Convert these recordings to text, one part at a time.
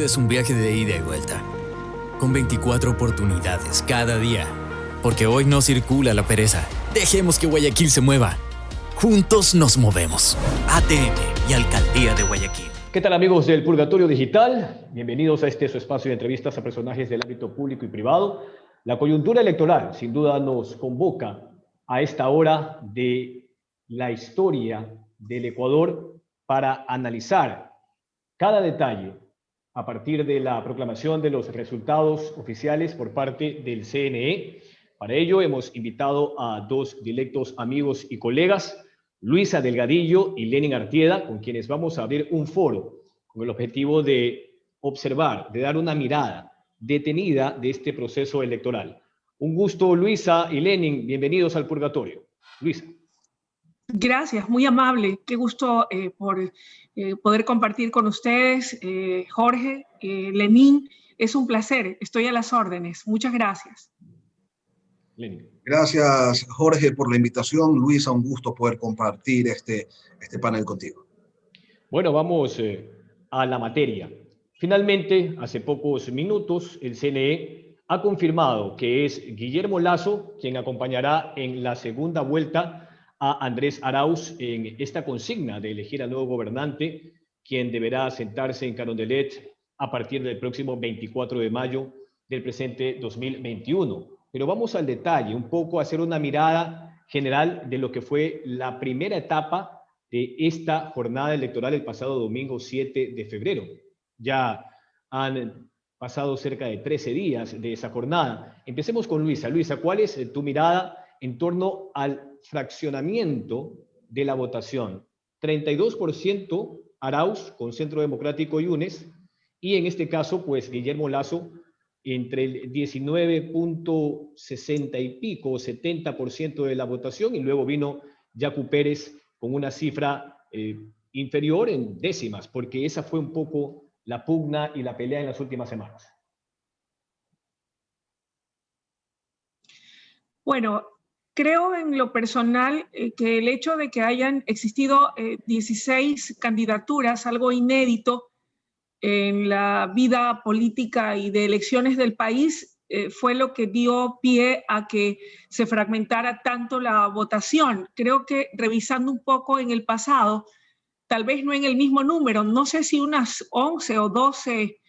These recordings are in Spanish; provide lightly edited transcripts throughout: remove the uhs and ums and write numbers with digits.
es un viaje de ida y vuelta, con 24 oportunidades cada día. Porque hoy no circula la pereza. Dejemos que Guayaquil se mueva. Juntos nos movemos. ATM y Alcaldía de Guayaquil. ¿Qué tal, amigos del Purgatorio Digital? Bienvenidos a su espacio de entrevistas a personajes del ámbito público y privado. La coyuntura electoral sin duda nos convoca a esta hora de la historia del Ecuador para analizar cada detalle a partir de la proclamación de los resultados oficiales por parte del CNE. Para ello hemos invitado a dos directos amigos y colegas, Luisa Delgadillo y Lenin Artieda, con quienes vamos a abrir un foro con el objetivo de observar, de dar una mirada detenida de este proceso electoral. Un gusto, Luisa y Lenin, bienvenidos al Purgatorio. Luisa. Gracias, muy amable. Qué gusto por poder compartir con ustedes, Jorge, Lenin. Es un placer, estoy a las órdenes. Muchas gracias. Lenin. Gracias, Jorge, por la invitación. Luisa, un gusto poder compartir este panel contigo. Bueno, vamos a la materia. Finalmente, hace pocos minutos, el CNE ha confirmado que es Guillermo Lasso quien acompañará en la segunda vuelta a Andrés Arauz en esta consigna de elegir al nuevo gobernante, quien deberá sentarse en Carondelet a partir del próximo 24 de mayo del presente 2021. Pero vamos al detalle, un poco a hacer una mirada general de lo que fue la primera etapa de esta jornada electoral el pasado domingo 7 de febrero. Ya han pasado cerca de 13 días de esa jornada. Empecemos con Luisa. Luisa, ¿cuál es tu mirada en torno al fraccionamiento de la votación? 32% Arauz con Centro Democrático y UNES, y en este caso, pues Guillermo Lasso entre el 19.60 y pico, 70% de la votación, y luego vino Yacu Pérez con una cifra inferior en décimas, porque esa fue un poco la pugna y la pelea en las últimas semanas. Bueno, creo en lo personal que el hecho de que hayan existido 16 candidaturas, algo inédito en la vida política y de elecciones del país, fue lo que dio pie a que se fragmentara tanto la votación. Creo que revisando un poco en el pasado, tal vez no en el mismo número, no sé si unas 11 o 12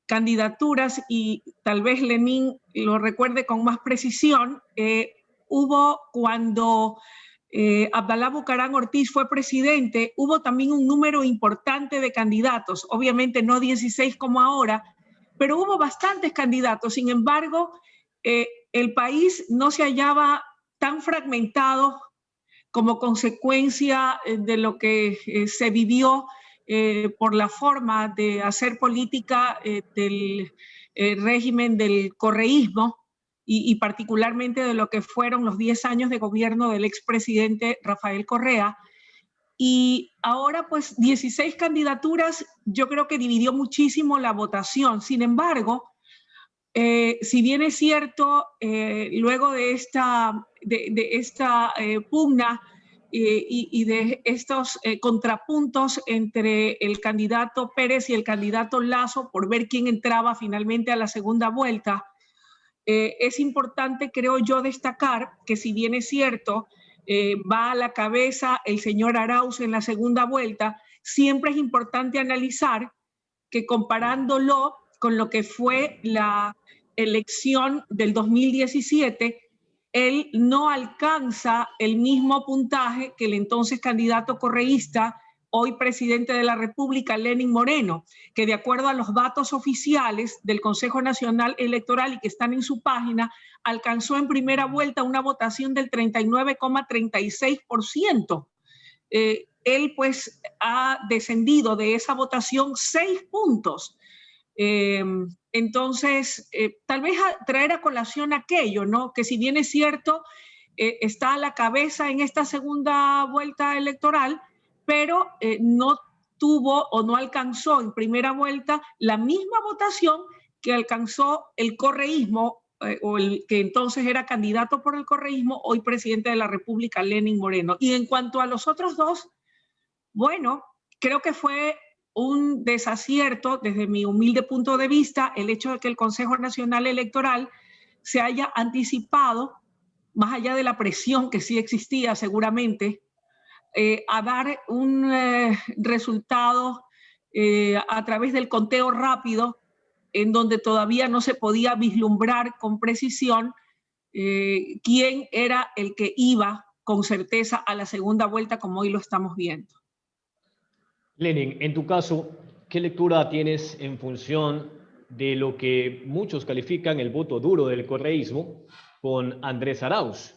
candidaturas, y tal vez Lenin lo recuerde con más precisión, hubo cuando Abdalá Bucaram Ortiz fue presidente, hubo también un número importante de candidatos, obviamente no 16 como ahora, pero hubo bastantes candidatos. Sin embargo, el país no se hallaba tan fragmentado como consecuencia de lo que se vivió por la forma de hacer política del régimen del correísmo, y particularmente de lo que fueron los 10 años de gobierno del expresidente Rafael Correa. Y ahora, pues, 16 candidaturas, yo creo que dividió muchísimo la votación. Sin embargo, si bien es cierto, luego de esta pugna y de estos contrapuntos entre el candidato Pérez y el candidato Lasso por ver quién entraba finalmente a la segunda vuelta, es importante, creo yo, destacar que si bien es cierto, va a la cabeza el señor Arauz en la segunda vuelta, siempre es importante analizar que comparándolo con lo que fue la elección del 2017, él no alcanza el mismo puntaje que el entonces candidato correísta, hoy presidente de la República, Lenín Moreno, que de acuerdo a los datos oficiales del Consejo Nacional Electoral y que están en su página, alcanzó en primera vuelta una votación del 39,36%. Él pues ha descendido de esa votación 6 puntos. Entonces, tal vez traer a colación aquello, ¿no? Que si bien es cierto, está a la cabeza en esta segunda vuelta electoral, pero no tuvo o no alcanzó en primera vuelta la misma votación que alcanzó el correísmo, o el que entonces era candidato por el correísmo, hoy presidente de la República, Lenín Moreno. Y en cuanto a los otros dos, bueno, creo que fue un desacierto desde mi humilde punto de vista el hecho de que el Consejo Nacional Electoral se haya anticipado, más allá de la presión que sí existía seguramente, a dar un resultado a través del conteo rápido, en donde todavía no se podía vislumbrar con precisión quién era el que iba con certeza a la segunda vuelta, como hoy lo estamos viendo. Lenin, en tu caso, ¿qué lectura tienes en función de lo que muchos califican el voto duro del correísmo con Andrés Arauz?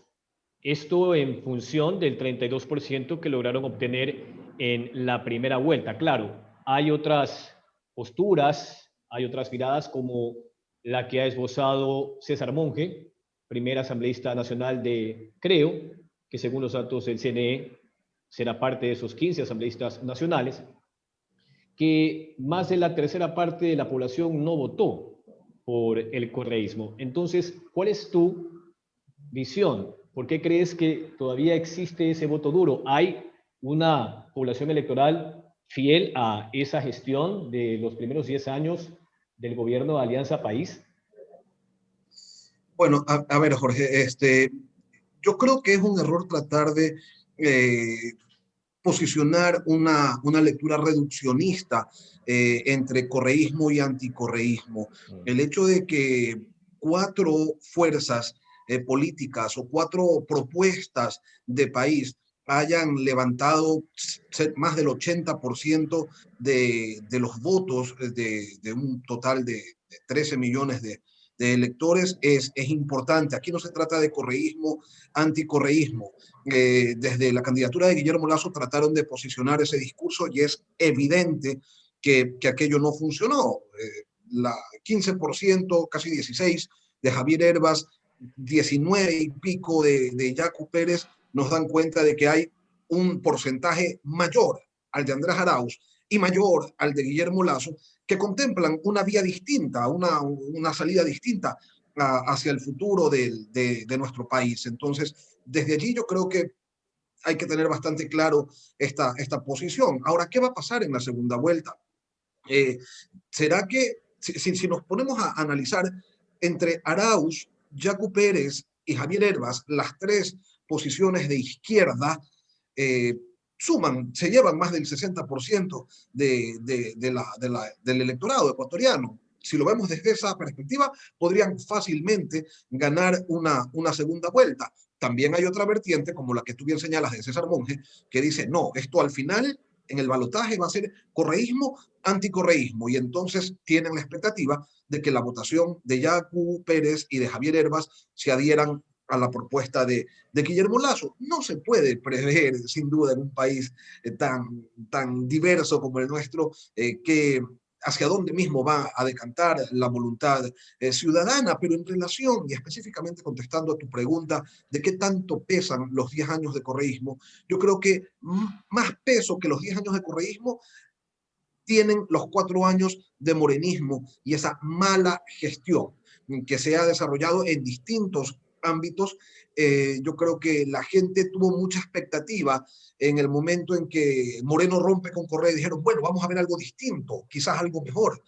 Esto en función del 32% que lograron obtener en la primera vuelta. Claro, hay otras posturas, hay otras miradas como la que ha esbozado César Monge, primer asambleísta nacional de Creo, que según los datos del CNE será parte de esos 15 asambleístas nacionales, que más de la tercera parte de la población no votó por el correísmo. Entonces, ¿cuál es tu visión? ¿Por qué crees que todavía existe ese voto duro? ¿Hay una población electoral fiel a esa gestión de los primeros 10 años del gobierno de Alianza País? Bueno, a ver, Jorge, yo creo que es un error tratar de posicionar una lectura reduccionista entre correísmo y anticorreísmo. El hecho de que 4 fuerzas políticas o 4 propuestas de país hayan levantado más del 80% de los votos de un total de 13 millones de electores es importante. Aquí no se trata de correísmo, anticorreísmo. Desde la candidatura de Guillermo Lasso trataron de posicionar ese discurso y es evidente que aquello no funcionó. La 15%, casi 16% de Javier Hervas, 19 y pico de Yacu Pérez, nos dan cuenta de que hay un porcentaje mayor al de Andrés Arauz y mayor al de Guillermo Lasso, que contemplan una vía distinta, una salida distinta hacia el futuro de nuestro país. Entonces, desde allí yo creo que hay que tener bastante claro esta posición. Ahora, ¿qué va a pasar en la segunda vuelta? ¿Será que si nos ponemos a analizar entre Arauz, Yacu Pérez y Javier Hervas, las 3 posiciones de izquierda, se llevan más del 60% del electorado ecuatoriano? Si lo vemos desde esa perspectiva, podrían fácilmente ganar una segunda vuelta. También hay otra vertiente, como la que tú bien señalas de César Monge, que dice, no, esto al final, en el balotaje, va a ser correísmo, anticorreísmo, y entonces tienen la expectativa de que la votación de Yacu Pérez y de Javier Hervas se adhieran a la propuesta de Guillermo Lasso. No se puede prever, sin duda, en un país tan diverso como el nuestro, que hacia dónde mismo va a decantar la voluntad ciudadana, pero en relación y específicamente contestando a tu pregunta de qué tanto pesan los 10 años de correísmo, yo creo que más peso que los 10 años de correísmo tienen los 4 años de morenismo y esa mala gestión que se ha desarrollado en distintos ámbitos. Yo creo que la gente tuvo mucha expectativa en el momento en que Moreno rompe con Correa y dijeron, bueno, vamos a ver algo distinto, quizás algo mejor.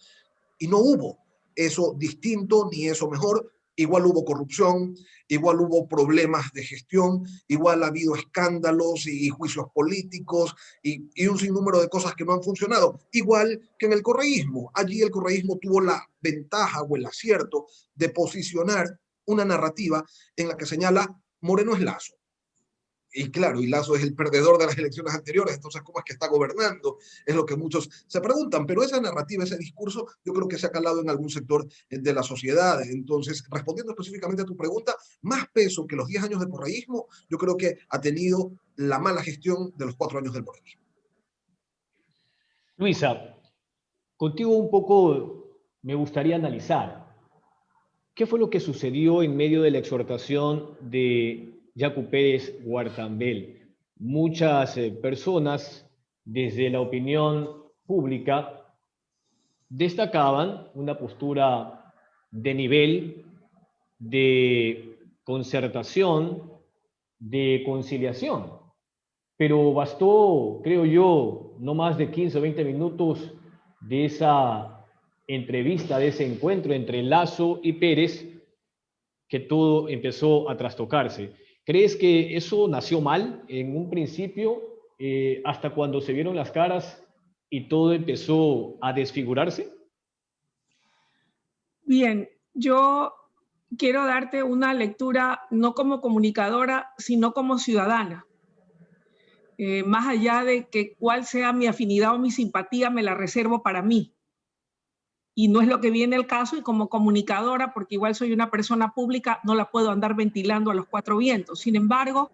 Y no hubo eso distinto ni eso mejor. Igual hubo corrupción, igual hubo problemas de gestión, igual ha habido escándalos y juicios políticos y un sinnúmero de cosas que no han funcionado. Igual que en el correísmo. Allí el correísmo tuvo la ventaja o el acierto de posicionar una narrativa en la que señala Moreno es Lasso. Y claro, y Lasso es el perdedor de las elecciones anteriores, entonces ¿cómo es que está gobernando? Es lo que muchos se preguntan, pero esa narrativa, ese discurso, yo creo que se ha calado en algún sector de la sociedad. Entonces, respondiendo específicamente a tu pregunta, más peso que los 10 años de correísmo, yo creo que ha tenido la mala gestión de los 4 años del morenismo. Luisa, contigo un poco me gustaría analizar qué fue lo que sucedió en medio de la exhortación de Yacu Pérez Huartambel. Muchas personas desde la opinión pública destacaban una postura de nivel, de concertación, de conciliación. Pero bastó, creo yo, no más de 15 o 20 minutos de esa entrevista, de ese encuentro entre Lasso y Pérez, que todo empezó a trastocarse. ¿Crees que eso nació mal en un principio, hasta cuando se vieron las caras y todo empezó a desfigurarse? Bien, yo quiero darte una lectura no como comunicadora, sino como ciudadana. Más allá de que cuál sea mi afinidad o mi simpatía, me la reservo para mí. Y no es lo que viene el caso, y como comunicadora, porque igual soy una persona pública, no la puedo andar ventilando a los cuatro vientos. Sin embargo,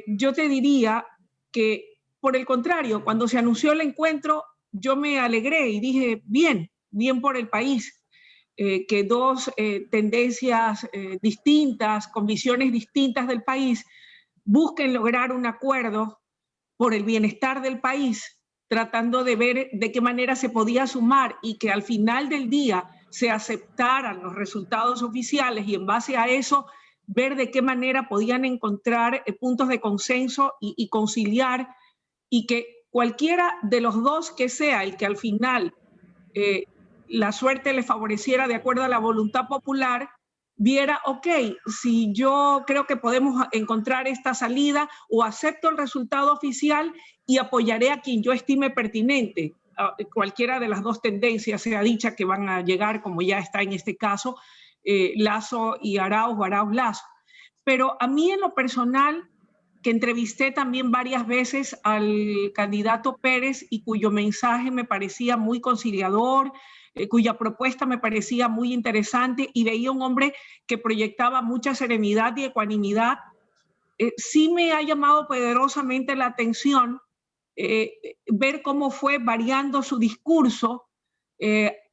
yo te diría que, por el contrario, cuando se anunció el encuentro, yo me alegré y dije, bien, bien por el país, que dos tendencias distintas, con visiones distintas del país, busquen lograr un acuerdo por el bienestar del país, tratando de ver de qué manera se podía sumar y que al final del día se aceptaran los resultados oficiales y en base a eso ver de qué manera podían encontrar puntos de consenso y conciliar, y que cualquiera de los dos que sea el que al final la suerte le favoreciera de acuerdo a la voluntad popular, viera, ok, si yo creo que podemos encontrar esta salida, o acepto el resultado oficial y apoyaré a quien yo estime pertinente. Cualquiera de las dos tendencias sea dicha que van a llegar, como ya está en este caso, Lasso y Arauz, o Arauz-Lasso. Pero a mí en lo personal, que entrevisté también varias veces al candidato Pérez y cuyo mensaje me parecía muy conciliador, cuya propuesta me parecía muy interesante, y veía un hombre que proyectaba mucha serenidad y ecuanimidad, sí me ha llamado poderosamente la atención ver cómo fue variando su discurso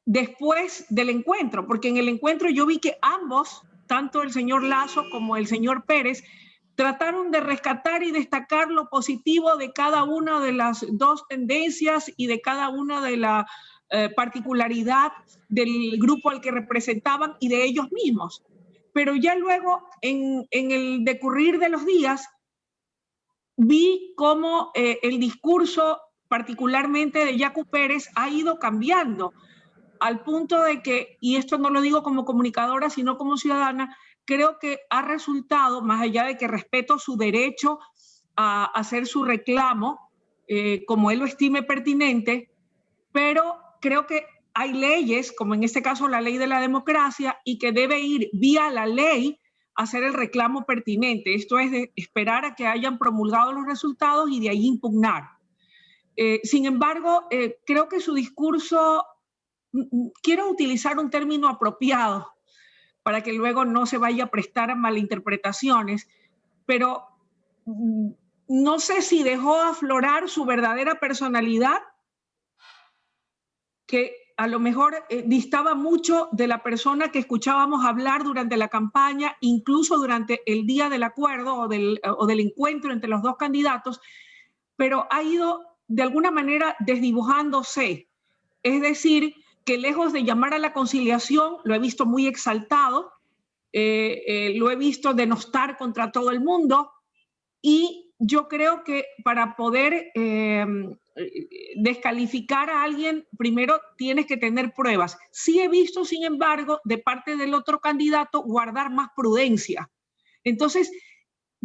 después del encuentro, porque en el encuentro yo vi que ambos, tanto el señor Lasso como el señor Pérez, trataron de rescatar y destacar lo positivo de cada una de las dos tendencias y de cada una de la particularidad del grupo al que representaban y de ellos mismos. Pero ya luego, en el decurrir de los días, vi cómo el discurso, particularmente de Yacu Pérez, ha ido cambiando, al punto de que, y esto no lo digo como comunicadora, sino como ciudadana, creo que ha resultado, más allá de que respeto su derecho a hacer su reclamo, como él lo estime pertinente, pero creo que hay leyes, como en este caso la ley de la democracia, y que debe ir vía la ley a hacer el reclamo pertinente. Esto es de esperar a que hayan promulgado los resultados y de ahí impugnar. Sin embargo, creo que su discurso, quiero utilizar un término apropiado para que luego no se vaya a prestar a malinterpretaciones, pero no sé si dejó aflorar su verdadera personalidad, que a lo mejor distaba mucho de la persona que escuchábamos hablar durante la campaña, incluso durante el día del acuerdo o del encuentro entre los dos candidatos, pero ha ido de alguna manera desdibujándose. Es decir, que lejos de llamar a la conciliación, lo he visto muy exaltado, lo he visto denostar contra todo el mundo, y yo creo que para poder descalificar a alguien, primero tienes que tener pruebas. Sí he visto, sin embargo, de parte del otro candidato guardar más prudencia. Entonces,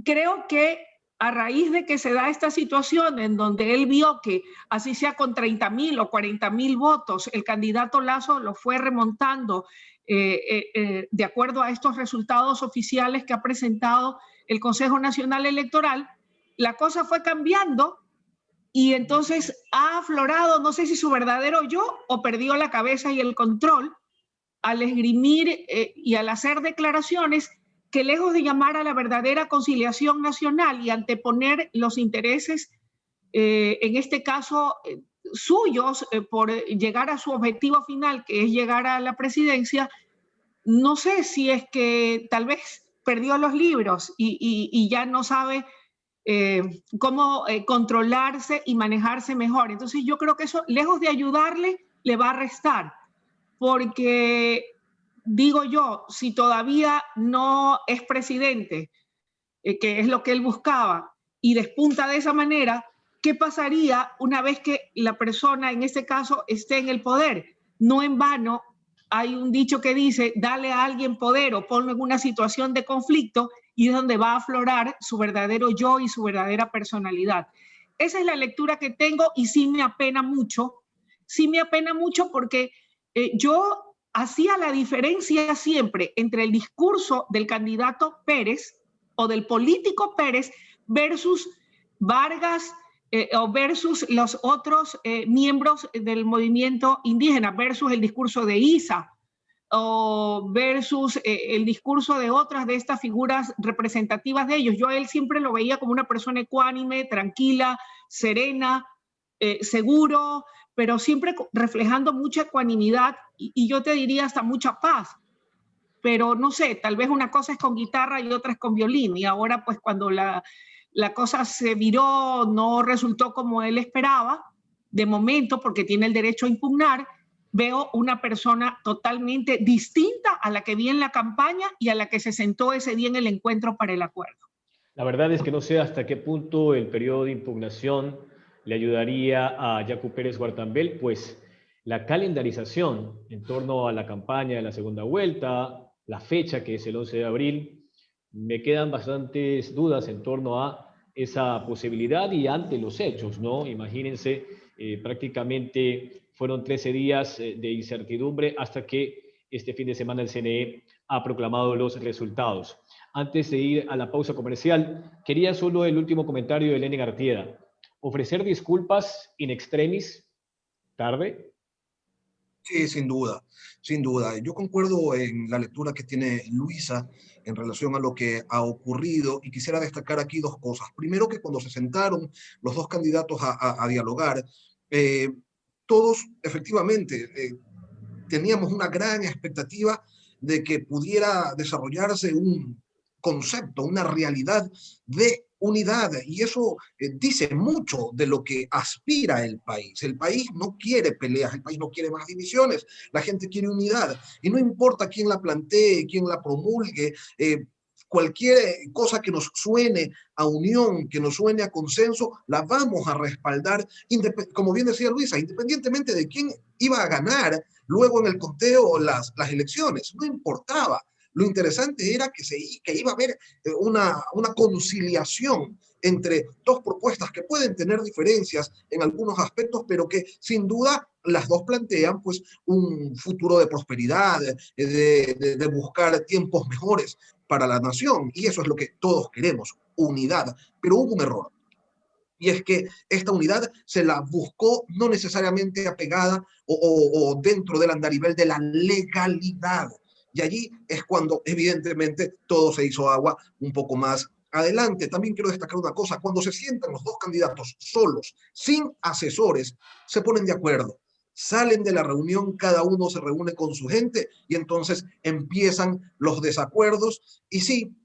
creo que a raíz de que se da esta situación en donde él vio que así sea con 30.000 o 40.000 votos, el candidato Lasso lo fue remontando de acuerdo a estos resultados oficiales que ha presentado el Consejo Nacional Electoral, la cosa fue cambiando y entonces ha aflorado, no sé si su verdadero yo o perdió la cabeza y el control al esgrimir y al hacer declaraciones que, lejos de llamar a la verdadera conciliación nacional y anteponer los intereses, en este caso suyos, por llegar a su objetivo final, que es llegar a la presidencia, no sé si es que tal vez perdió los libros y ya no sabe cómo controlarse y manejarse mejor. Entonces yo creo que eso, lejos de ayudarle, le va a restar, porque digo yo, si todavía no es presidente, que es lo que él buscaba, y despunta de esa manera, ¿qué pasaría una vez que la persona, en este caso, esté en el poder? No en vano hay un dicho que dice, dale a alguien poder o ponlo en una situación de conflicto y es donde va a aflorar su verdadero yo y su verdadera personalidad. Esa es la lectura que tengo y sí me apena mucho. Sí me apena mucho porque yo hacía la diferencia siempre entre el discurso del candidato Pérez o del político Pérez versus Vargas o versus los otros miembros del movimiento indígena, versus el discurso de Isa o versus el discurso de otras de estas figuras representativas de ellos. Yo a él siempre lo veía como una persona ecuánime, tranquila, serena, seguro, pero siempre reflejando mucha ecuanimidad y yo te diría hasta mucha paz. Pero no sé, tal vez una cosa es con guitarra y otra es con violín. Y ahora pues cuando la cosa se viró, no resultó como él esperaba, de momento, porque tiene el derecho a impugnar, veo una persona totalmente distinta a la que vi en la campaña y a la que se sentó ese día en el encuentro para el acuerdo. La verdad es que no sé hasta qué punto el periodo de impugnación le ayudaría a Yacu Pérez Guartambel, pues la calendarización en torno a la campaña de la segunda vuelta, la fecha que es el 11 de abril, me quedan bastantes dudas en torno a esa posibilidad y ante los hechos, ¿no? Imagínense, prácticamente fueron 13 días de incertidumbre hasta que este fin de semana el CNE ha proclamado los resultados. Antes de ir a la pausa comercial, quería solo el último comentario de Lenin Artieda. ¿Ofrecer disculpas in extremis tarde? Sí, sin duda, sin duda. Yo concuerdo en la lectura que tiene Luisa en relación a lo que ha ocurrido y quisiera destacar aquí dos cosas. Primero, que cuando se sentaron los dos candidatos a dialogar, eh, todos efectivamente teníamos una gran expectativa de que pudiera desarrollarse un concepto, una realidad de unidad. Y eso dice mucho de lo que aspira el país. El país no quiere peleas, el país no quiere más divisiones, la gente quiere unidad. Y no importa quién la plantee, quién la promulgue, cualquier cosa que nos suene a unión, que nos suene a consenso, la vamos a respaldar, como bien decía Luisa, independientemente de quién iba a ganar luego en el conteo las elecciones, no importaba. Lo interesante era que iba a haber una conciliación entre dos propuestas que pueden tener diferencias en algunos aspectos, pero que sin duda las dos plantean pues un futuro de prosperidad, de buscar tiempos mejores para la nación. Y eso es lo que todos queremos, unidad. Pero hubo un error. Y es que esta unidad se la buscó no necesariamente apegada o dentro del andarivel de la legalidad. Y allí es cuando evidentemente todo se hizo agua un poco más adelante. También quiero destacar una cosa, cuando se sientan los dos candidatos solos, sin asesores, se ponen de acuerdo. Salen de la reunión, cada uno se reúne con su gente y entonces empiezan los desacuerdos y sí,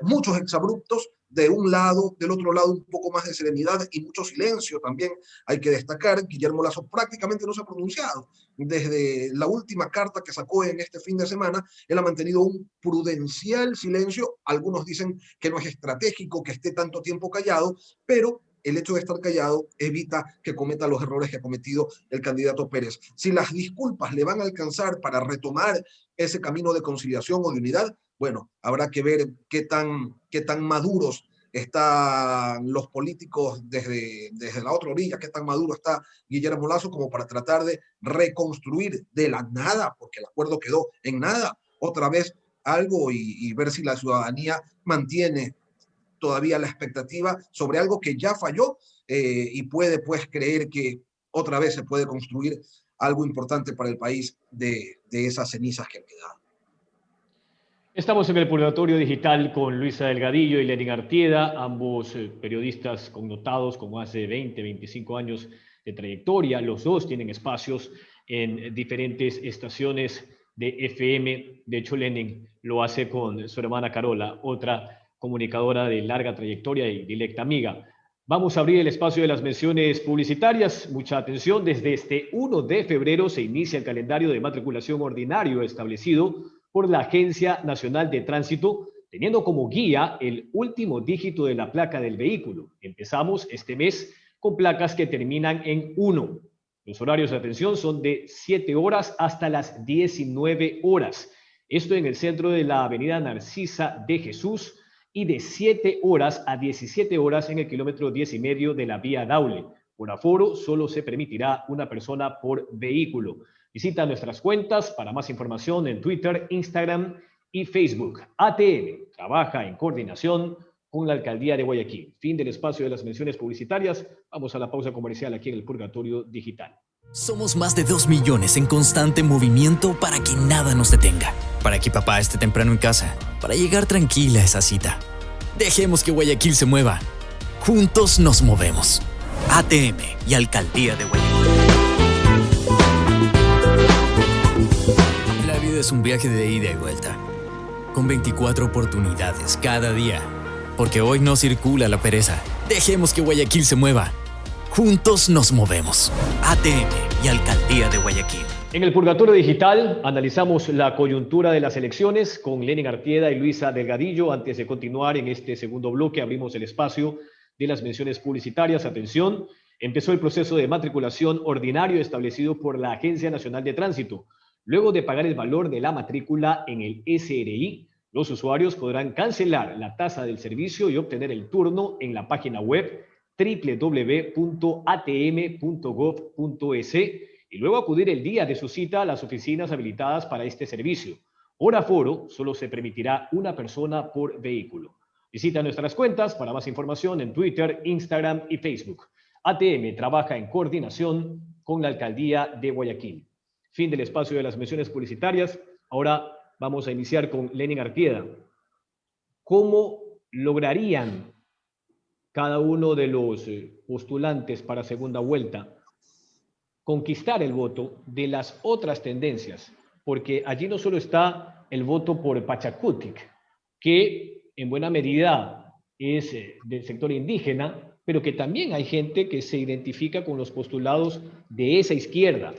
muchos exabruptos de un lado, del otro lado un poco más de serenidad y mucho silencio también. Hay que destacar, Guillermo Lasso prácticamente no se ha pronunciado. Desde la última carta que sacó en este fin de semana, él ha mantenido un prudencial silencio. Algunos dicen que no es estratégico que esté tanto tiempo callado, pero el hecho de estar callado evita que cometa los errores que ha cometido el candidato Pérez. Si las disculpas le van a alcanzar para retomar ese camino de conciliación o de unidad, bueno, habrá que ver qué tan maduros están los políticos desde la otra orilla, qué tan maduro está Guillermo Lasso como para tratar de reconstruir de la nada, porque el acuerdo quedó en nada, otra vez algo y ver si la ciudadanía mantiene todavía la expectativa sobre algo que ya falló y puede pues creer que otra vez se puede construir algo importante para el país de esas cenizas que han quedado. Estamos en el Purgatorio Digital con Luisa Delgadillo y Lenin Artieda, ambos periodistas connotados con más de 20, 25 años de trayectoria. Los dos tienen espacios en diferentes estaciones de FM. De hecho, Lenin lo hace con su hermana Carola, otra comunicadora de larga trayectoria y directa amiga. Vamos a abrir el espacio de las menciones publicitarias. Mucha atención, desde este 1 de febrero se inicia el calendario de matriculación ordinario establecido por la Agencia Nacional de Tránsito, teniendo como guía el último dígito de la placa del vehículo. Empezamos este mes con con placas que terminan en 1. Los horarios de atención son de 7 horas hasta las 19 horas. Esto en el centro de la avenida Narcisa de Jesús y de 7 horas a 17 horas en el kilómetro 10,5 de la vía Daule. Por aforo solo se permitirá una persona por vehículo. Visita nuestras cuentas para más información en Twitter, Instagram y Facebook. ATM trabaja en coordinación con la Alcaldía de Guayaquil. Fin del espacio de las menciones publicitarias. Vamos a la pausa comercial aquí en el Purgatorio Digital. Somos más de 2 millones en constante movimiento para que nada nos detenga. Para que papá esté temprano en casa. Para llegar tranquila a esa cita. Dejemos que Guayaquil se mueva. Juntos nos movemos. ATM y Alcaldía de Guayaquil. La vida es un viaje de ida y vuelta. Con 24 oportunidades cada día. Porque hoy no circula la pereza. Dejemos que Guayaquil se mueva. Juntos nos movemos. ATM y Alcaldía de Guayaquil. En el Purgatorio Digital analizamos la coyuntura de las elecciones con Lenin Artieda y Luisa Delgadillo. Antes de continuar en este segundo bloque, abrimos el espacio de las menciones publicitarias. Atención, empezó el proceso de matriculación ordinario establecido por la Agencia Nacional de Tránsito. Luego de pagar el valor de la matrícula en el SRI, los usuarios podrán cancelar la tasa del servicio y obtener el turno en la página web www.atm.gov.es y luego acudir el día de su cita a las oficinas habilitadas para este servicio. Por aforo, solo se permitirá una persona por vehículo. Visita nuestras cuentas para más información en Twitter, Instagram y Facebook. ATM trabaja en coordinación con la Alcaldía de Guayaquil. Fin del espacio de las menciones publicitarias. Ahora vamos a iniciar con Lenin Artieda. ¿Cómo lograrían cada uno de los postulantes para segunda vuelta conquistar el voto de las otras tendencias? Porque allí no solo está el voto por Pachacutic, que en buena medida es del sector indígena, pero que también hay gente que se identifica con los postulados de esa izquierda.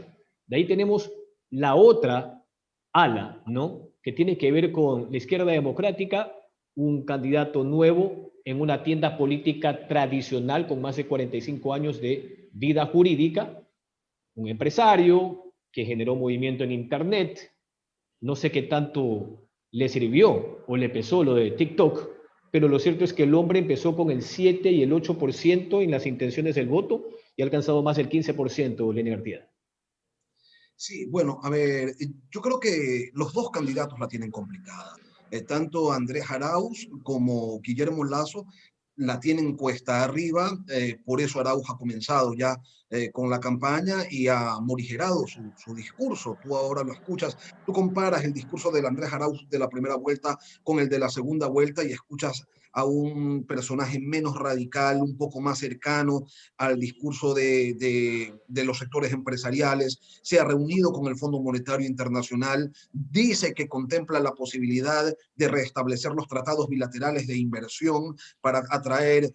De ahí tenemos la otra ala, ¿no?, que tiene que ver con la izquierda democrática, un candidato nuevo en una tienda política tradicional con más de 45 años de vida jurídica, un empresario que generó movimiento en Internet. No sé qué tanto le sirvió o le pesó lo de TikTok, pero lo cierto es que el hombre empezó con el 7 y el 8% en las intenciones del voto y ha alcanzado más del 15%, Lenin Artieda. Sí, bueno, a ver, yo creo que los dos candidatos la tienen complicada. Tanto Andrés Arauz como Guillermo Lasso la tienen cuesta arriba, por eso Arauz ha comenzado ya con la campaña y ha morigerado su discurso. Tú ahora lo escuchas, tú comparas el discurso del Andrés Arauz de la primera vuelta con el de la segunda vuelta y escuchas a un personaje menos radical, un poco más cercano al discurso de los sectores empresariales. Se ha reunido con el Fondo Monetario Internacional, dice que contempla la posibilidad de restablecer los tratados bilaterales de inversión para atraer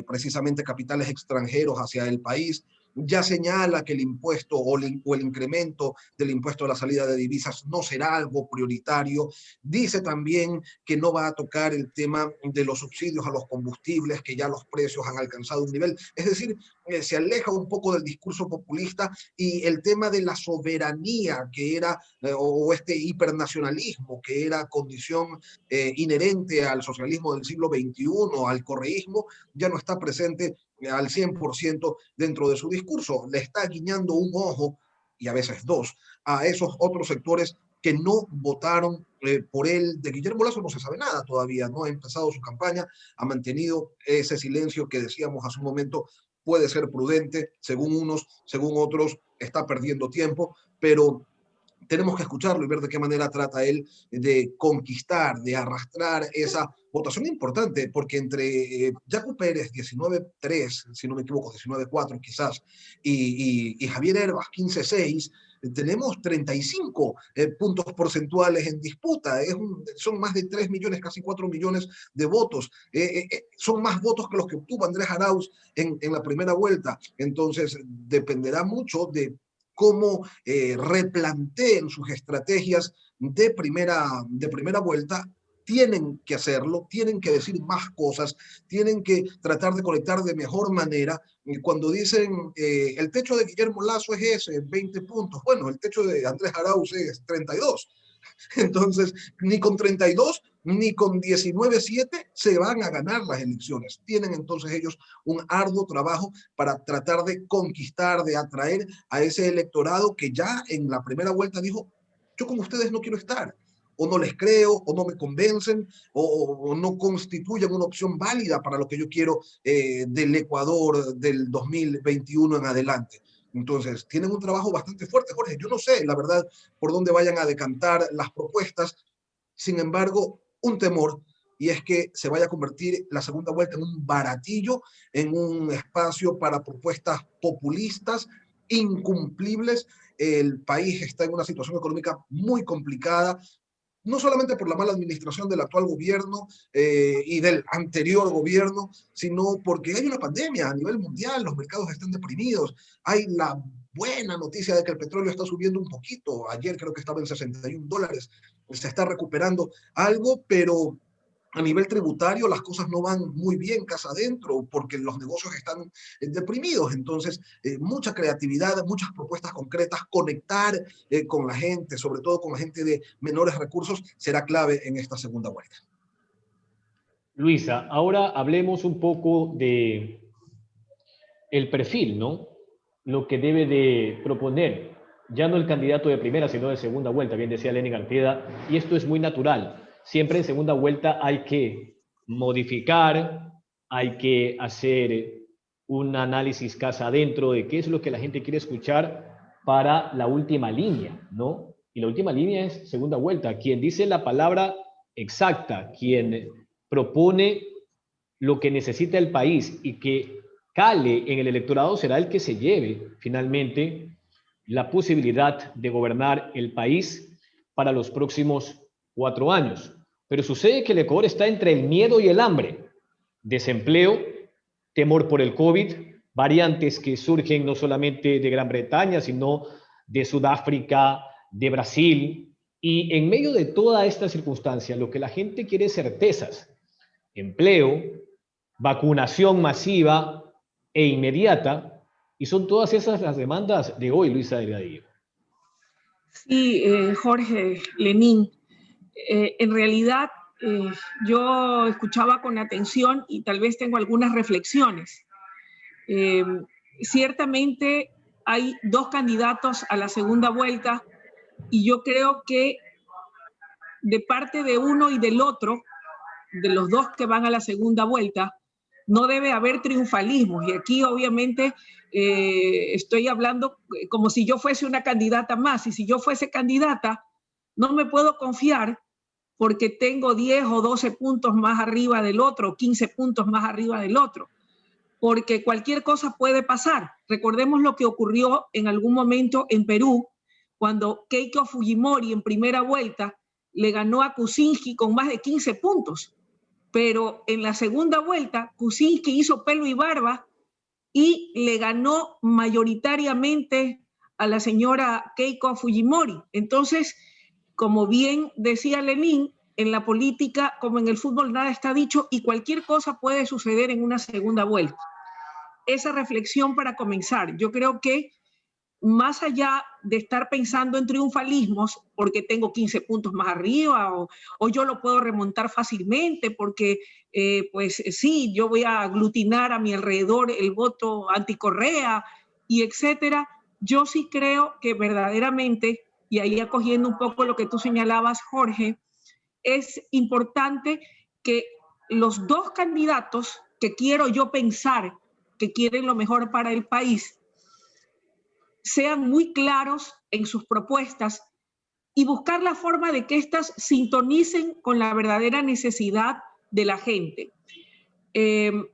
precisamente capitales extranjeros hacia el país. Ya señala que el impuesto o el incremento del impuesto a la salida de divisas no será algo prioritario. Dice también que no va a tocar el tema de los subsidios a los combustibles, que ya los precios han alcanzado un nivel. Es decir, se aleja un poco del discurso populista y el tema de la soberanía que era, o este hipernacionalismo que era condición inherente al socialismo del siglo XXI, al correísmo, ya no está presente al 100% dentro de su discurso. Le está guiñando un ojo, y a veces dos, a esos otros sectores que no votaron por él. De Guillermo Lasso no se sabe nada todavía, no ha empezado su campaña, ha mantenido ese silencio que decíamos hace un momento, puede ser prudente, según unos, según otros, está perdiendo tiempo, pero tenemos que escucharlo y ver de qué manera trata él de conquistar, de arrastrar esa votación importante, porque entre Yacu Pérez, 19-3, si no me equivoco, 19-4 quizás, y Javier Herbas, 15-6, tenemos 35 puntos porcentuales en disputa. Son más de 3 millones, casi 4 millones de votos. Son más votos que los que obtuvo Andrés Arauz en la primera vuelta. Entonces, dependerá mucho de cómo replanteen sus estrategias de primera vuelta, tienen que hacerlo, tienen que decir más cosas, tienen que tratar de conectar de mejor manera. Cuando dicen el techo de Guillermo Lasso es ese, 20 puntos, bueno, el techo de Andrés Arauz es 32. Entonces, ni con 32 ni con 19-7 se van a ganar las elecciones. Tienen entonces ellos un arduo trabajo para tratar de conquistar, de atraer a ese electorado que ya en la primera vuelta dijo, yo con ustedes no quiero estar, o no les creo, o no me convencen, o no constituyen una opción válida para lo que yo quiero del Ecuador del 2021 en adelante. Entonces, tienen un trabajo bastante fuerte, Jorge. Yo no sé, la verdad, por dónde vayan a decantar las propuestas. Sin embargo, un temor, y es que se vaya a convertir la segunda vuelta en un baratillo, en un espacio para propuestas populistas, incumplibles. El país está en una situación económica muy complicada, no solamente por la mala administración del actual gobierno y del anterior gobierno, sino porque hay una pandemia a nivel mundial, los mercados están deprimidos, hay la buena noticia de que el petróleo está subiendo un poquito, ayer creo que estaba en $61, se está recuperando algo, pero a nivel tributario las cosas no van muy bien casa adentro porque los negocios están deprimidos. Entonces, mucha creatividad, muchas propuestas concretas, conectar con la gente, sobre todo con la gente de menores recursos, será clave en esta segunda vuelta. Luisa, ahora hablemos un poco de el perfil, ¿no? Lo que debe de proponer, ya no el candidato de primera, sino de segunda vuelta, bien decía Lenin Arteda, y esto es muy natural. Siempre en segunda vuelta hay que modificar, hay que hacer un análisis casa adentro de qué es lo que la gente quiere escuchar para la última línea, ¿no? Y la última línea es segunda vuelta. Quien dice la palabra exacta, quien propone lo que necesita el país y que cale en el electorado será el que se lleve finalmente la posibilidad de gobernar el país para los próximos 4 años. Pero sucede que el Ecuador está entre el miedo y el hambre. Desempleo, temor por el COVID, variantes que surgen no solamente de Gran Bretaña, sino de Sudáfrica, de Brasil. Y en medio de toda esta circunstancia, lo que la gente quiere es certezas. Empleo, vacunación masiva e inmediata, y son todas esas las demandas de hoy, Luisa Delgadillo. Sí, Jorge, Lenín, en realidad yo escuchaba con atención y tal vez tengo algunas reflexiones. Ciertamente hay 2 candidatos a la segunda vuelta y yo creo que de parte de uno y del otro, de los 2 que van a la segunda vuelta, no debe haber triunfalismo. Y aquí obviamente estoy hablando como si yo fuese una candidata más. Y si yo fuese candidata, no me puedo confiar porque tengo 10 o 12 puntos más arriba del otro, 15 puntos más arriba del otro. Porque cualquier cosa puede pasar. Recordemos lo que ocurrió en algún momento en Perú, cuando Keiko Fujimori en primera vuelta le ganó a Kuczynski con más de 15 puntos. Pero en la segunda vuelta, Kuczynski hizo pelo y barba y le ganó mayoritariamente a la señora Keiko Fujimori. Entonces, como bien decía Lenín, en la política, como en el fútbol, nada está dicho y cualquier cosa puede suceder en una segunda vuelta. Esa reflexión para comenzar. Yo creo que más allá de estar pensando en triunfalismos, porque tengo 15 puntos más arriba o yo lo puedo remontar fácilmente porque, pues sí, yo voy a aglutinar a mi alrededor el voto anticorrea y etcétera, yo sí creo que verdaderamente, y ahí acogiendo un poco lo que tú señalabas, Jorge, es importante que los 2 candidatos que quiero yo pensar que quieren lo mejor para el país sean muy claros en sus propuestas y buscar la forma de que éstas sintonicen con la verdadera necesidad de la gente.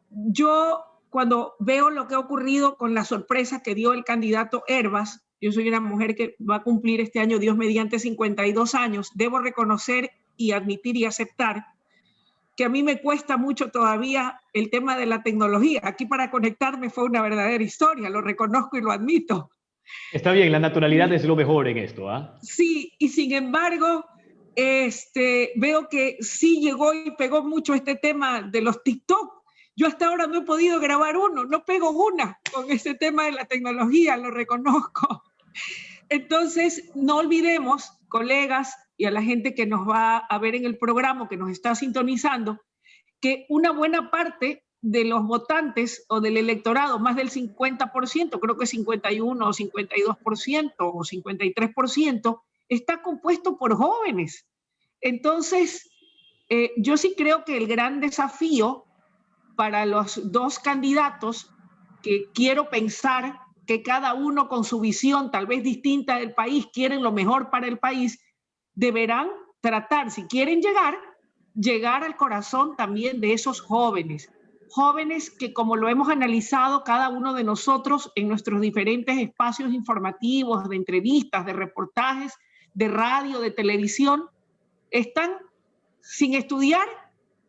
Yo cuando veo lo que ha ocurrido con la sorpresa que dio el candidato Hervas, yo soy una mujer que va a cumplir este año, Dios mediante, 52 años, debo reconocer y admitir y aceptar que a mí me cuesta mucho todavía el tema de la tecnología. Aquí para conectarme fue una verdadera historia, lo reconozco y lo admito. Está bien, la naturalidad es lo mejor en esto, ¿ah? Sí, y sin embargo, veo que sí llegó y pegó mucho este tema de los TikTok. Yo hasta ahora no he podido grabar uno, no pego una con ese tema de la tecnología, lo reconozco. Entonces, no olvidemos, colegas, y a la gente que nos va a ver en el programa, que nos está sintonizando, que una buena parte de los votantes o del electorado, más del 50%, creo que 51 o 52% o 53%, está compuesto por jóvenes. Entonces, yo sí creo que el gran desafío para los dos candidatos, que quiero pensar que cada uno con su visión tal vez distinta del país, quieren lo mejor para el país, deberán tratar, si quieren llegar al corazón también de esos jóvenes. Jóvenes que, como lo hemos analizado cada uno de nosotros en nuestros diferentes espacios informativos, de entrevistas, de reportajes, de radio, de televisión, están sin estudiar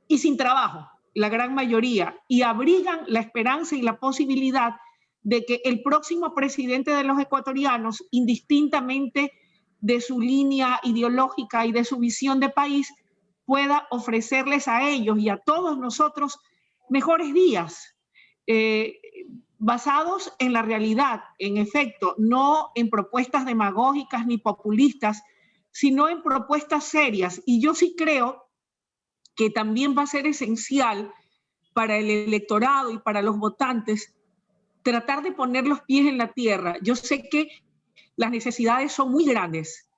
y sin trabajo, la gran mayoría, y abrigan la esperanza y la posibilidad de que el próximo presidente de los ecuatorianos, indistintamente de su línea ideológica y de su visión de país, pueda ofrecerles a ellos y a todos nosotros mejores días, basados en la realidad, en efecto, no en propuestas demagógicas ni populistas, sino en propuestas serias. Y yo sí creo que también va a ser esencial para el electorado y para los votantes tratar de poner los pies en la tierra. Yo sé que las necesidades son muy grandes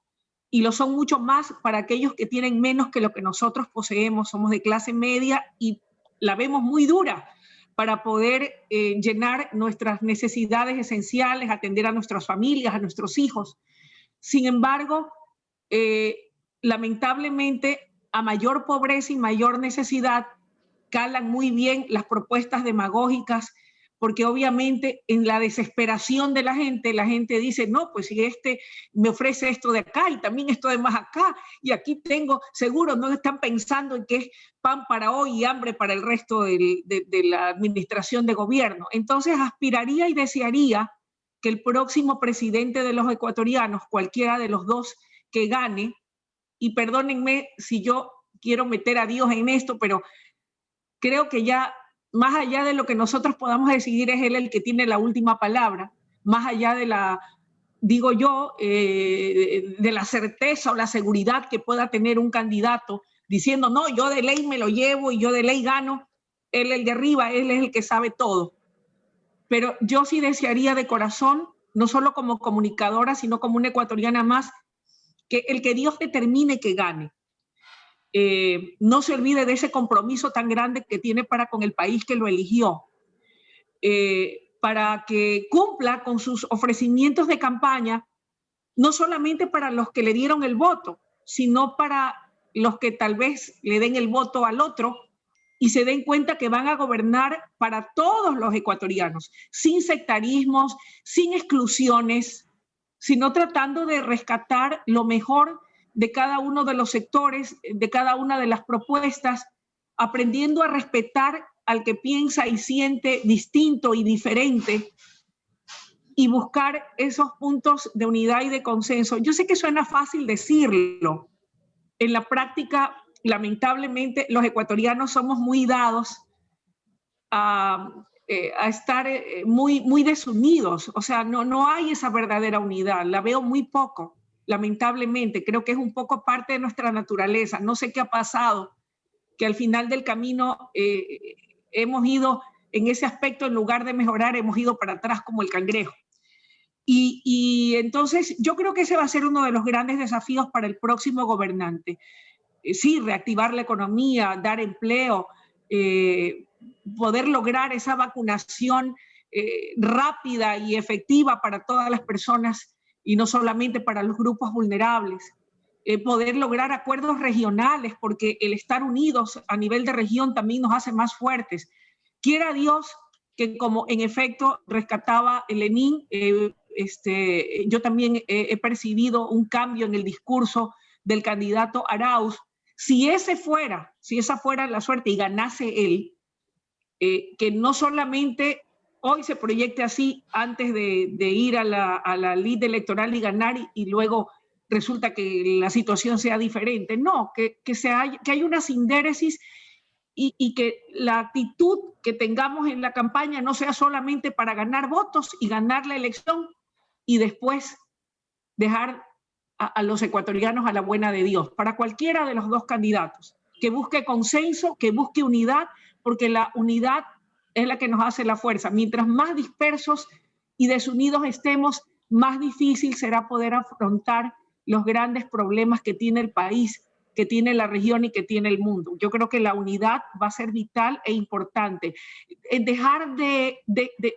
y lo son mucho más para aquellos que tienen menos que lo que nosotros poseemos. Somos de clase media y la vemos muy dura para poder llenar nuestras necesidades esenciales, atender a nuestras familias, a nuestros hijos. Sin embargo, lamentablemente, a mayor pobreza y mayor necesidad, calan muy bien las propuestas demagógicas, porque obviamente en la desesperación de la gente dice, no, pues si me ofrece esto de acá y también esto de más acá, y aquí tengo, seguro no están pensando en que es pan para hoy y hambre para el resto de la administración de gobierno. Entonces aspiraría y desearía que el próximo presidente de los ecuatorianos, cualquiera de los dos que gane, y perdónenme si yo quiero meter a Dios en esto, pero creo que ya más allá de lo que nosotros podamos decidir, es él el que tiene la última palabra, más allá de la, digo yo, de la certeza o la seguridad que pueda tener un candidato diciendo, no, yo de ley me lo llevo y yo de ley gano, él el de arriba, él es el que sabe todo. Pero yo sí desearía de corazón, no solo como comunicadora, sino como una ecuatoriana más, que el que Dios determine que gane. No se olvide de ese compromiso tan grande que tiene para con el país que lo eligió, para que cumpla con sus ofrecimientos de campaña, no solamente para los que le dieron el voto, sino para los que tal vez le den el voto al otro y se den cuenta que van a gobernar para todos los ecuatorianos, sin sectarismos, sin exclusiones, sino tratando de rescatar lo mejor de cada uno de los sectores, de cada una de las propuestas, aprendiendo a respetar al que piensa y siente distinto y diferente y buscar esos puntos de unidad y de consenso. Yo sé que suena fácil decirlo. En la práctica, lamentablemente, los ecuatorianos somos muy dados a estar muy desunidos. O sea, no hay esa verdadera unidad, la veo muy poco. Lamentablemente, creo que es un poco parte de nuestra naturaleza. No sé qué ha pasado, que al final del camino hemos ido en ese aspecto, en lugar de mejorar, hemos ido para atrás como el cangrejo. Y entonces yo creo que ese va a ser uno de los grandes desafíos para el próximo gobernante. Sí, reactivar la economía, dar empleo, poder lograr esa vacunación rápida y efectiva para todas las personas y no solamente para los grupos vulnerables, poder lograr acuerdos regionales, porque el estar unidos a nivel de región también nos hace más fuertes. Quiera Dios que, como en efecto rescataba Lenin, yo también he percibido un cambio en el discurso del candidato Arauz. Si esa fuera la suerte y ganase él, que no solamente hoy se proyecte así antes de ir a la lid electoral y ganar y luego resulta que la situación sea diferente. No, que hay una sindéresis y que la actitud que tengamos en la campaña no sea solamente para ganar votos y ganar la elección y después dejar a los ecuatorianos a la buena de Dios. Para cualquiera de los dos candidatos, que busque consenso, que busque unidad, porque la unidad es la que nos hace la fuerza. Mientras más dispersos y desunidos estemos, más difícil será poder afrontar los grandes problemas que tiene el país, que tiene la región y que tiene el mundo. Yo creo que la unidad va a ser vital e importante. Dejar de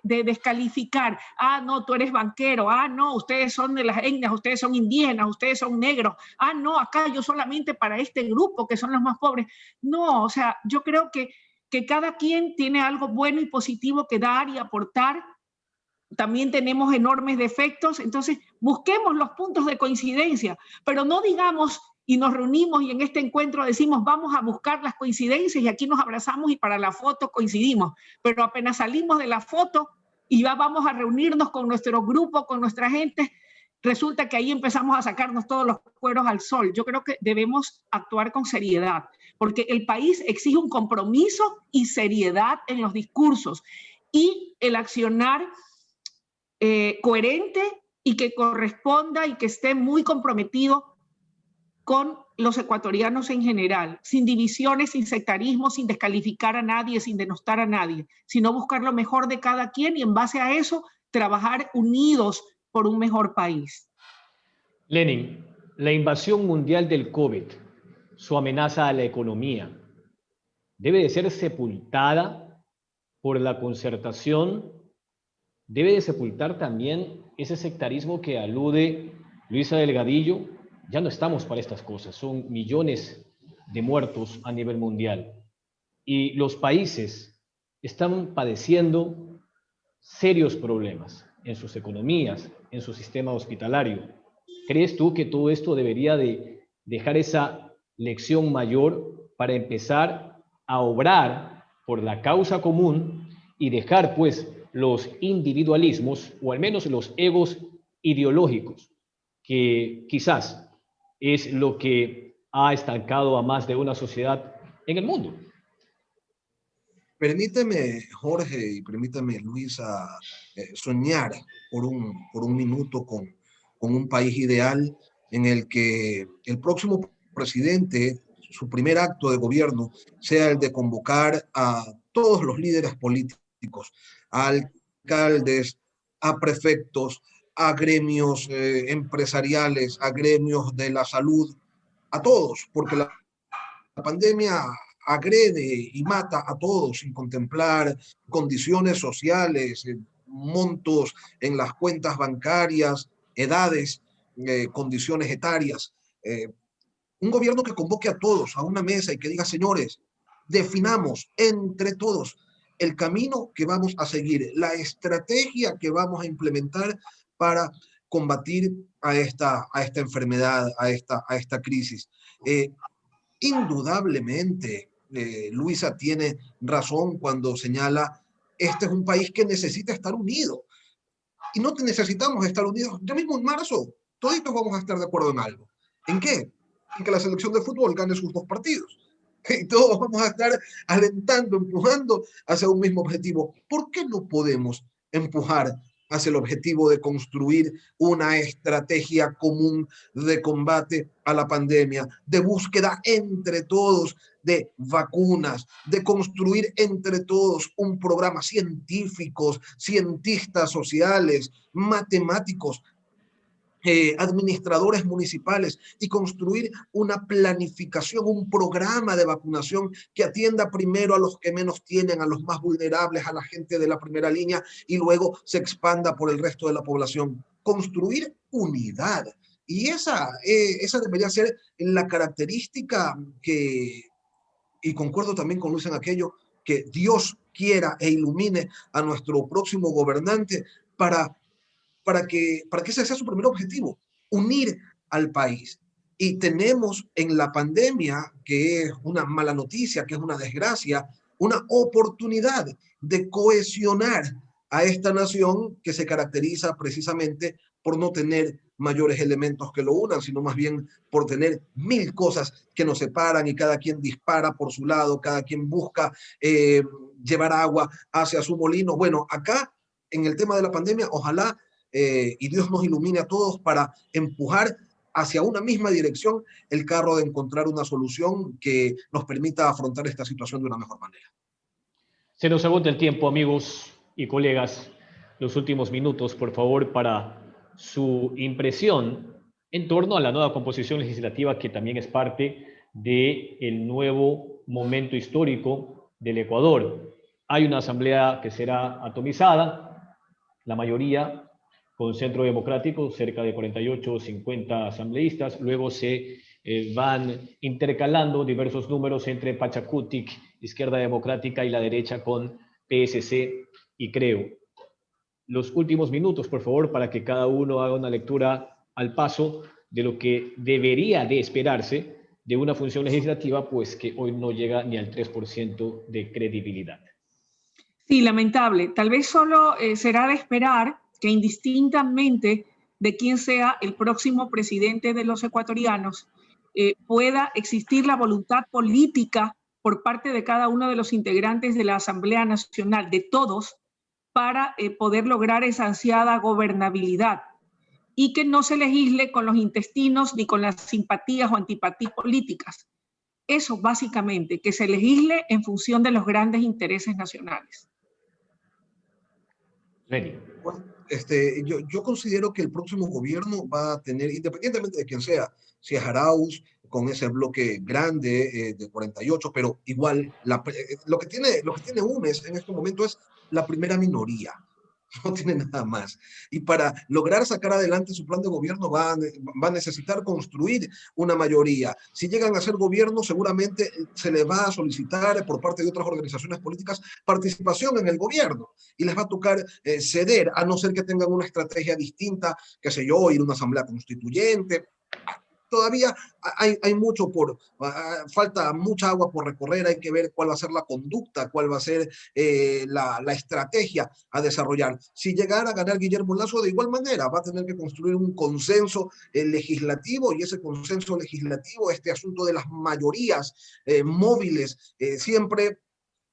descalificar, no, tú eres banquero, no, ustedes son de las etnias, ustedes son indígenas, ustedes son negros, no, acá yo solamente para este grupo que son los más pobres. No, o sea, yo creo que cada quien tiene algo bueno y positivo que dar y aportar. También tenemos enormes defectos, entonces busquemos los puntos de coincidencia, pero no digamos y nos reunimos y en este encuentro decimos vamos a buscar las coincidencias y aquí nos abrazamos y para la foto coincidimos, pero apenas salimos de la foto y ya vamos a reunirnos con nuestro grupo, con nuestra gente, resulta que ahí empezamos a sacarnos todos los cueros al sol. Yo creo que debemos actuar con seriedad, porque el país exige un compromiso y seriedad en los discursos y el accionar coherente y que corresponda y que esté muy comprometido con los ecuatorianos en general, sin divisiones, sin sectarismo, sin descalificar a nadie, sin denostar a nadie, sino buscar lo mejor de cada quien y en base a eso trabajar unidos por un mejor país. Lenin, la invasión mundial del COVID, su amenaza a la economía, debe de ser sepultada por la concertación, debe de sepultar también ese sectarismo que alude Luisa Delgadillo. Ya no estamos para estas cosas, son millones de muertos a nivel mundial y los países están padeciendo serios problemas en sus economías, en su sistema hospitalario. ¿Crees tú que todo esto debería de dejar esa lección mayor para empezar a obrar por la causa común y dejar pues los individualismos o al menos los egos ideológicos que quizás es lo que ha estancado a más de una sociedad en el mundo? Permíteme, Jorge, y permítame, Luisa, soñar por un minuto con un país ideal en el que el próximo presidente, su primer acto de gobierno, sea el de convocar a todos los líderes políticos, a alcaldes, a prefectos, a gremios empresariales, a gremios de la salud, a todos, porque la pandemia agrede y mata a todos sin contemplar condiciones sociales, montos en las cuentas bancarias, edades, condiciones etarias. Un gobierno que convoque a todos a una mesa y que diga, señores, definamos entre todos el camino que vamos a seguir, la estrategia que vamos a implementar para combatir a esta enfermedad, a esta crisis. Indudablemente, Luisa tiene razón cuando señala, este es un país que necesita estar unido. Y no necesitamos estar unidos. Ya mismo en marzo, todos vamos a estar de acuerdo en algo. ¿En qué? En que la selección de fútbol gane sus 2 partidos. Y todos vamos a estar alentando, empujando hacia un mismo objetivo. ¿Por qué no podemos empujar hacia el objetivo de construir una estrategia común de combate a la pandemia, de búsqueda entre todos de vacunas, de construir entre todos un programa científicos, cientistas sociales, matemáticos, administradores municipales y construir una planificación, un programa de vacunación que atienda primero a los que menos tienen, a los más vulnerables, a la gente de la primera línea y luego se expanda por el resto de la población. Construir unidad. Y esa debería ser la característica que, y concuerdo también con Luis en aquello, que Dios quiera e ilumine a nuestro próximo gobernante para que ese sea su primer objetivo, unir al país. Y tenemos en la pandemia, que es una mala noticia, que es una desgracia, una oportunidad de cohesionar a esta nación que se caracteriza precisamente por no tener mayores elementos que lo unan, sino más bien por tener mil cosas que nos separan y cada quien dispara por su lado, cada quien busca llevar agua hacia su molino. Bueno, acá en el tema de la pandemia, ojalá y Dios nos ilumine a todos para empujar hacia una misma dirección el carro de encontrar una solución que nos permita afrontar esta situación de una mejor manera. Se nos agota el tiempo, amigos y colegas. Los últimos minutos, por favor, para su impresión en torno a la nueva composición legislativa que también es parte del nuevo momento histórico del Ecuador. Hay una asamblea que será atomizada, la mayoría con Centro Democrático, cerca de 48 o 50 asambleístas. Luego se van intercalando diversos números entre Pachacutic, Izquierda Democrática y la derecha con PSC y Creo. Los últimos minutos, por favor, para que cada uno haga una lectura al paso de lo que debería de esperarse de una función legislativa, pues que hoy no llega ni al 3% de credibilidad. Sí, lamentable. Tal vez solo será de esperar que indistintamente de quién sea el próximo presidente de los ecuatorianos, pueda existir la voluntad política por parte de cada uno de los integrantes de la Asamblea Nacional, de todos, para poder lograr esa ansiada gobernabilidad y que no se legisle con los intestinos ni con las simpatías o antipatías políticas. Eso básicamente, que se legisle en función de los grandes intereses nacionales. Lenny. Bueno, yo considero que el próximo gobierno va a tener, independientemente de quién sea, si es Arauz, con ese bloque grande de 48, pero igual lo que tiene UNES en este momento es la primera minoría, no tiene nada más. Y para lograr sacar adelante su plan de gobierno va a necesitar construir una mayoría. Si llegan a ser gobierno, seguramente se les va a solicitar por parte de otras organizaciones políticas participación en el gobierno y les va a tocar ceder, a no ser que tengan una estrategia distinta, qué sé yo, ir a una asamblea constituyente. Todavía hay mucho falta mucha agua por recorrer, hay que ver cuál va a ser la conducta, cuál va a ser la estrategia a desarrollar. Si llegara a ganar Guillermo Lasso, de igual manera va a tener que construir un consenso legislativo, y ese consenso legislativo, este asunto de las mayorías móviles, siempre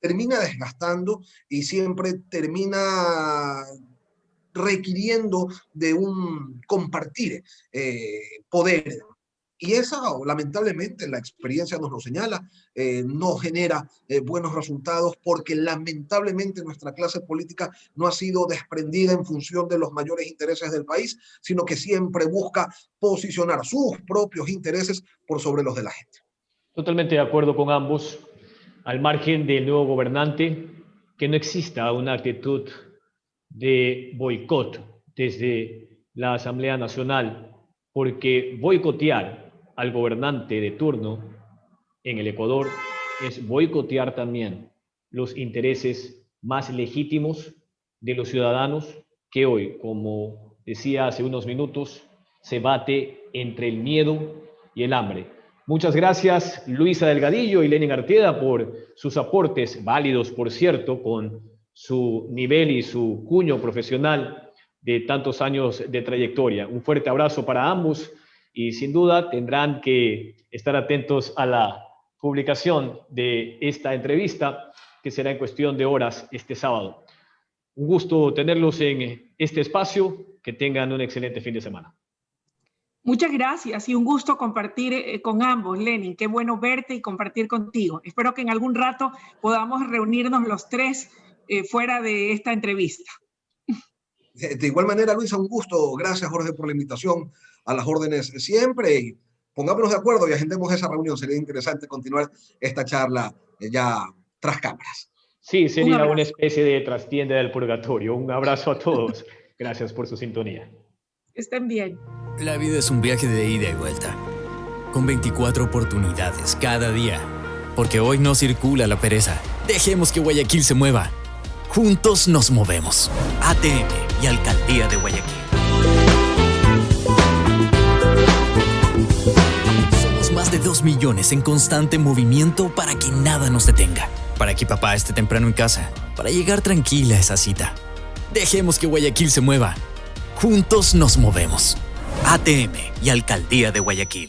termina desgastando y siempre termina requiriendo de un compartir poder. Y eso, lamentablemente, la experiencia nos lo señala, no genera buenos resultados porque lamentablemente nuestra clase política no ha sido desprendida en función de los mayores intereses del país, sino que siempre busca posicionar sus propios intereses por sobre los de la gente. Totalmente de acuerdo con ambos. Al margen del nuevo gobernante, que no exista una actitud de boicot desde la Asamblea Nacional, porque boicotear al gobernante de turno en el Ecuador es boicotear también los intereses más legítimos de los ciudadanos que hoy, como decía hace unos minutos, se bate entre el miedo y el hambre. Muchas gracias, Luisa Delgadillo y Lenin Artieda, por sus aportes, válidos, por cierto, con su nivel y su cuño profesional de tantos años de trayectoria. Un fuerte abrazo para ambos y sin duda tendrán que estar atentos a la publicación de esta entrevista, que será en cuestión de horas este sábado. Un gusto tenerlos en este espacio. Que tengan un excelente fin de semana. Muchas gracias y un gusto compartir con ambos, Lenin. Qué bueno verte y compartir contigo. Espero que en algún rato podamos reunirnos los tres fuera de esta entrevista. De igual manera, Luisa, un gusto. Gracias, Jorge, por la invitación. A las órdenes siempre. Y pongámonos de acuerdo y agendemos esa reunión. Sería interesante continuar esta charla ya tras cámaras. Sí, sería una especie de trastienda del purgatorio. Un abrazo a todos. Gracias por su sintonía. Estén bien. La vida es un viaje de ida y vuelta, con 24 oportunidades cada día. Porque hoy no circula la pereza. Dejemos que Guayaquil se mueva. Juntos nos movemos. ATM y Alcaldía de Guayaquil. Somos más de 2 millones en constante movimiento para que nada nos detenga. Para que papá esté temprano en casa. Para llegar tranquila a esa cita. Dejemos que Guayaquil se mueva. Juntos nos movemos. ATM y Alcaldía de Guayaquil.